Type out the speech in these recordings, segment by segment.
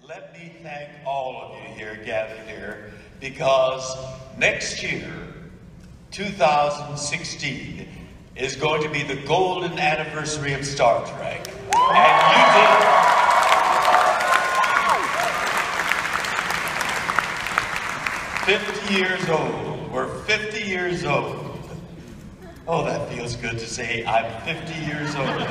let me thank all of you here gathered here, because next year, 2016, is going to be the golden anniversary of Star Trek. And you did 50 years old. We're 50 years old. Oh, that feels good to say I'm 50 years old.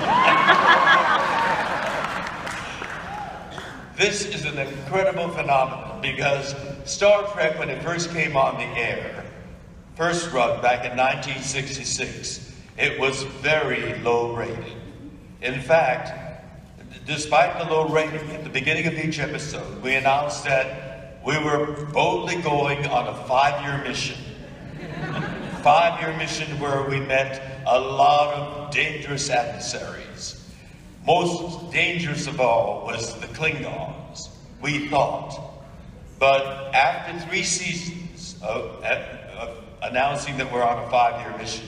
This is an incredible phenomenon because Star Trek, when it first came on the air, first run back in 1966, it was very low rated. In fact, despite the low rating, at the beginning of each episode, we announced that we were boldly going on a 5-year mission. 5-year mission where we met a lot of dangerous adversaries. Most dangerous of all was the Klingons, we thought. But after 3 seasons of announcing that we're on a 5-year mission,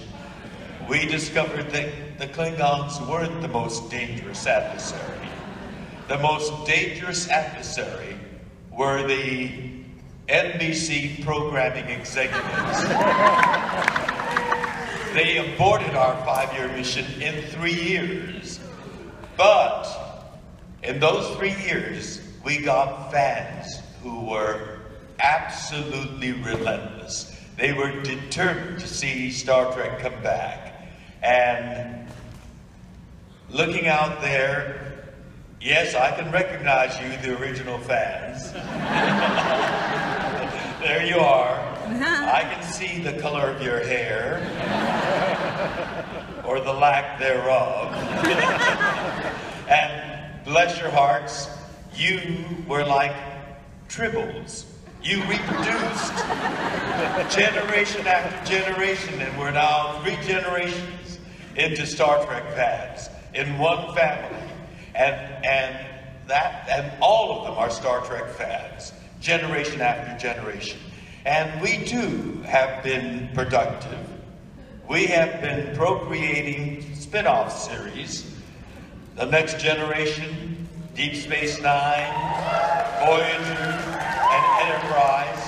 we discovered that the Klingons weren't the most dangerous adversary. The most dangerous adversary were the NBC programming executives. They aborted our 5-year mission in 3 years. But in those 3 years, we got fans who were absolutely relentless. They were determined to see Star Trek come back. And looking out there, yes, I can recognize you, the original fans. There you are. I can see the color of your hair, or the lack thereof. And bless your hearts, you were like tribbles. You reproduced generation after generation, and we're now 3 generations into Star Trek fans in one family. And all of them are Star Trek fans, generation after generation. And we too have been productive. We have been procreating spin-off series, The Next Generation, Deep Space Nine, Voyager, and Enterprise.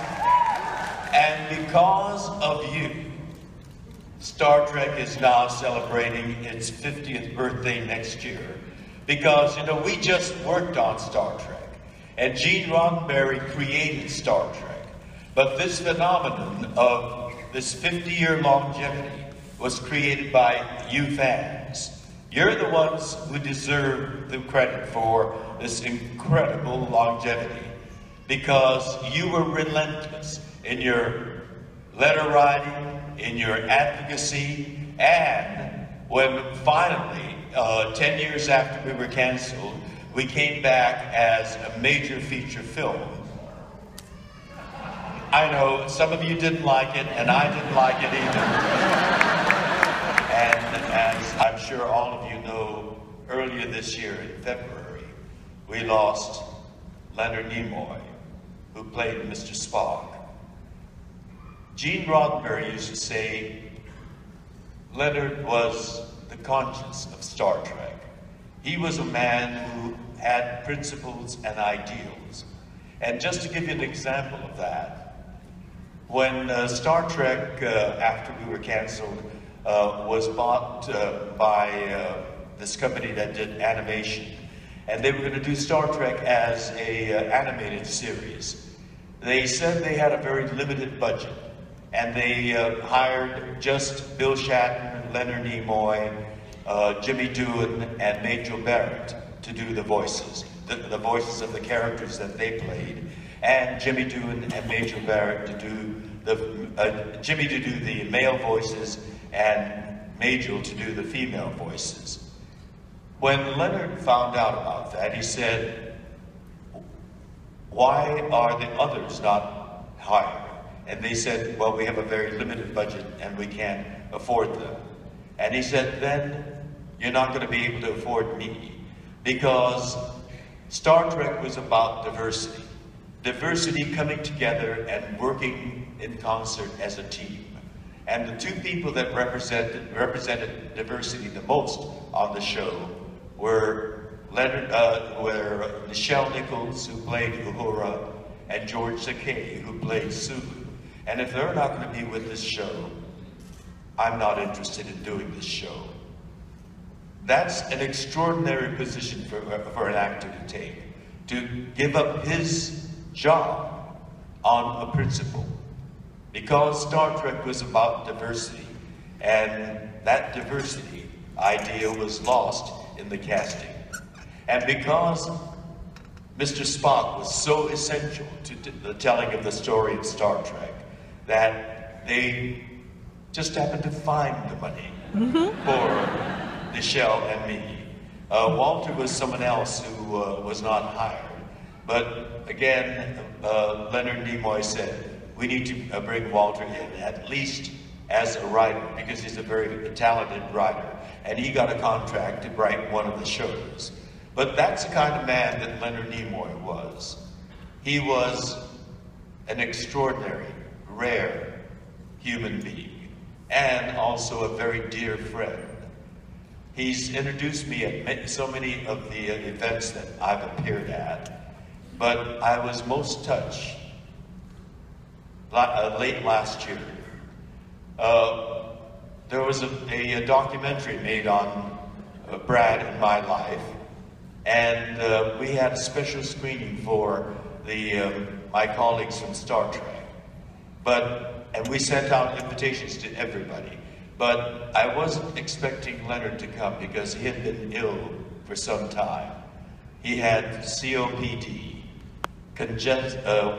And because of you, Star Trek is now celebrating its 50th birthday next year. Because, you know, we just worked on Star Trek, and Gene Roddenberry created Star Trek. But this phenomenon of this 50-year longevity was created by you fans. You're the ones who deserve the credit for this incredible longevity, because you were relentless in your letter writing, in your advocacy, and when finally, 10 years after we were canceled, we came back as a major feature film. I know some of you didn't like it, and I didn't like it either. And as I'm sure all of you know, earlier this year in February, we lost Leonard Nimoy, who played Mr. Spock. Gene Roddenberry used to say Leonard was the conscience of Star Trek. He was a man who had principles and ideals. And just to give you an example of that, when Star Trek, after we were canceled, was bought by this company that did animation, and they were going to do Star Trek as a animated series. They said they had a very limited budget, and they hired just Bill Shatner, Leonard Nimoy, Jimmy Doohan, and Majel Barrett to do the voices, the voices of the characters that they played, and Jimmy Doohan and Majel Barrett to do Jimmy to do the male voices and Majel to do the female voices. When Leonard found out about that, he said, "Why are the others not hired?" And they said, "Well, we have a very limited budget and we can't afford them." And he said, "Then you're not going to be able to afford me," because Star Trek was about diversity. Diversity coming together and working in concert as a team. And the 2 people that represented diversity the most on the show were were Nichelle Nichols, who played Uhura, and George Takei, who played Sulu. And if they're not going to be with this show, I'm not interested in doing this show. That's an extraordinary position for an actor to take, to give up his job on a principle. Because Star Trek was about diversity, and that diversity idea was lost in the casting. And because Mr. Spock was so essential to the telling of the story of Star Trek, that they just happened to find the money for Nichelle and me. Walter was someone else who was not hired. But again, Leonard Nimoy said, we need to bring Walter in, at least as a writer, because he's a very talented writer. And he got a contract to write one of the shows. But that's the kind of man that Leonard Nimoy was. He was an extraordinary, rare human being, and also a very dear friend. He's introduced me at so many of the events that I've appeared at, but I was most touched late last year. There was a documentary made on Brad and my life, and we had a special screening for my colleagues from Star Trek. And we sent out invitations to everybody. But I wasn't expecting Leonard to come because he had been ill for some time. He had COPD,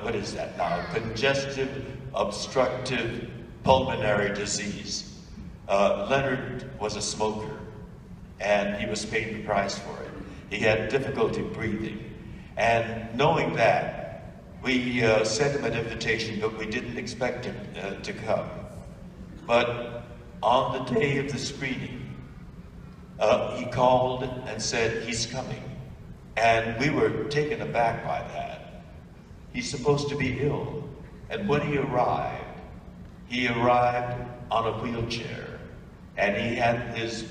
what is that now? Congestive obstructive pulmonary disease. Leonard was a smoker, and he was paying the price for it. He had difficulty breathing. And knowing that, we sent him an invitation, but we didn't expect him to come. But on the day of the screening, he called and said he's coming. And we were taken aback by that. He's supposed to be ill. And when he arrived on a wheelchair. And he had his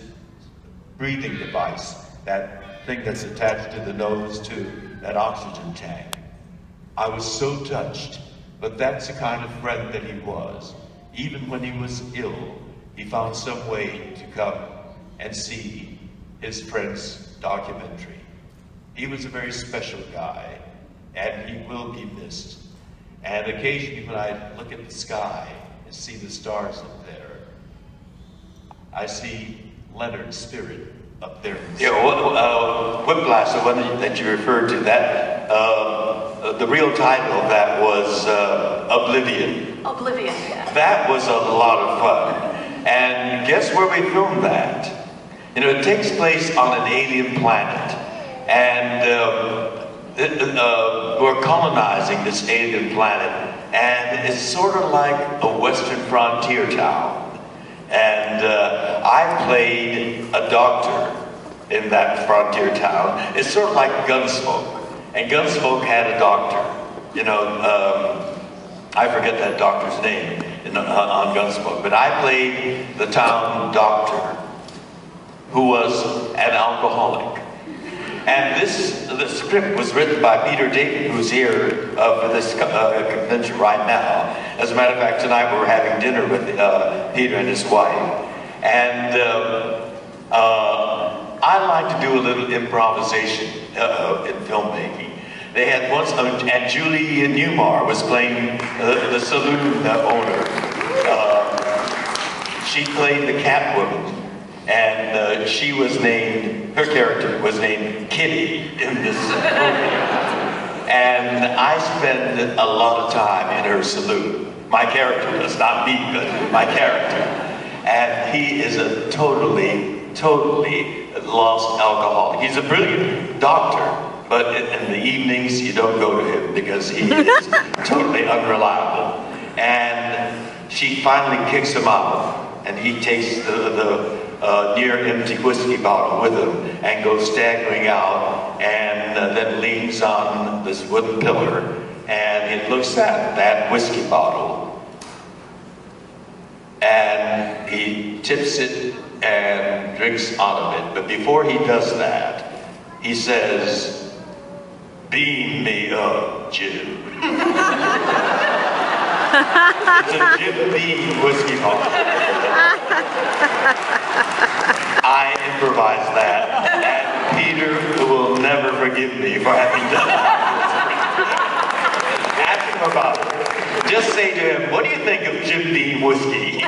breathing device, that thing that's attached to the nose to that oxygen tank. I was so touched, but that's the kind of friend that he was. Even when he was ill, he found some way to come and see his friend's documentary. He was a very special guy, and he will be missed. And occasionally when I look at the sky and see the stars up there, I see Leonard's spirit up there. Yeah, Whiplash, the one that you referred to, that the real title of that was Oblivion. Oblivion, yeah. That was a lot of fun. And guess where we filmed that? You know, it takes place on an alien planet. And we're colonizing this alien planet. And it's sort of like a Western frontier town. And I played a doctor in that frontier town. It's sort of like Gunsmoke. And Gunsmoke had a doctor. You know, I forget that doctor's name on Gunsmoke. But I played the town doctor, who was an alcoholic. And the script was written by Peter David, who's here for this convention right now. As a matter of fact, tonight we're having dinner with Peter and his wife. And I like to do a little improvisation in filmmaking. They had once, and Julie Newmar was playing the saloon owner. She played the Catwoman. And she was named, her character was named Kitty in this movie. And I spend a lot of time in her saloon. My character does, not me, but my character. And he is a totally lost alcoholic. He's a brilliant doctor, but in the evenings you don't go to him because he is totally unreliable. And she finally kicks him out, and he takes the near empty whiskey bottle with him and goes staggering out, and then leans on this wooden pillar, and he looks at that whiskey bottle, and he tips it and drinks out of it. But before he does that, he says, "Beam me up, Jim." It's a Jim Beam whiskey bottle. I improvised that, and Peter will never forgive me for having done that. Ask him about it. Just say to him, "What do you think of Jim Beam whiskey?"